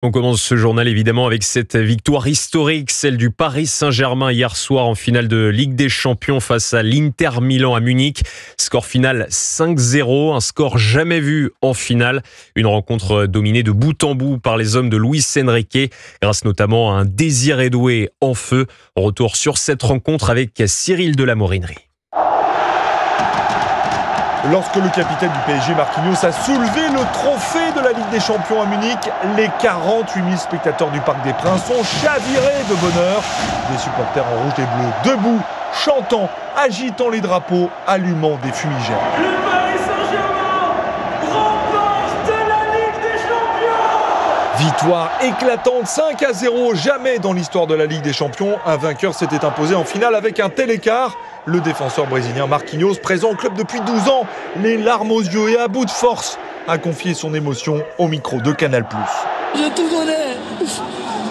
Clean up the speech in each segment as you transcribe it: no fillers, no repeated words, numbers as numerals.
On commence ce journal évidemment avec cette victoire historique, celle du Paris Saint-Germain hier soir en finale de Ligue des Champions face à l'Inter Milan à Munich. Score final 5-0, un score jamais vu en finale. Une rencontre dominée de bout en bout par les hommes de Luis Enrique, grâce notamment à un Désiré Doué en feu. Retour sur cette rencontre avec Cyril de la Morinerie. Lorsque le capitaine du PSG, Marquinhos, a soulevé le trophée de la Ligue des Champions à Munich, les 48 000 spectateurs du Parc des Princes ont chaviré de bonheur. Des supporters en rouge et bleu, debout, chantant, agitant les drapeaux, allumant des fumigènes. Le Paris Saint-Germain remporte la Ligue des Champions! Victoire éclatante, 5-0, jamais dans l'histoire de la Ligue des Champions. Un vainqueur s'était imposé en finale avec un tel écart. Le défenseur brésilien Marquinhos, présent au club depuis 12 ans, les larmes aux yeux et à bout de force, a confié son émotion au micro de Canal+. J'ai tout donné,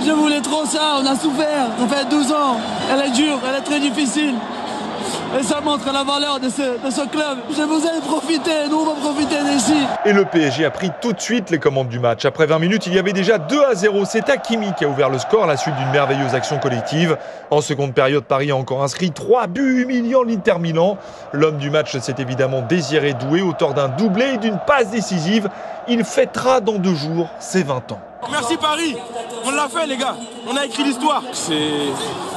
je voulais trop ça, on a souffert, ça fait 12 ans, elle est dure, elle est très difficile. Et ça montre la valeur de ce club. Je vous ai profité, nous on va profiter d'ici. Et le PSG a pris tout de suite les commandes du match. Après 20 minutes, il y avait déjà 2-0. C'est Hakimi qui a ouvert le score à la suite d'une merveilleuse action collective. En seconde période, Paris a encore inscrit 3 buts humiliant l'Inter Milan. L'homme du match, c'est évidemment Désiré Doué, auteur d'un doublé et d'une passe décisive. Il fêtera dans 2 jours ses 20 ans. Merci Paris, on l'a fait les gars, on a écrit l'histoire. C'est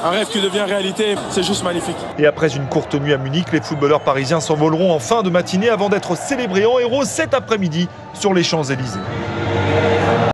un rêve qui devient réalité, c'est juste magnifique. Et après une courte nuit à Munich, les footballeurs parisiens s'envoleront en fin de matinée avant d'être célébrés en héros cet après-midi sur les Champs-Élysées.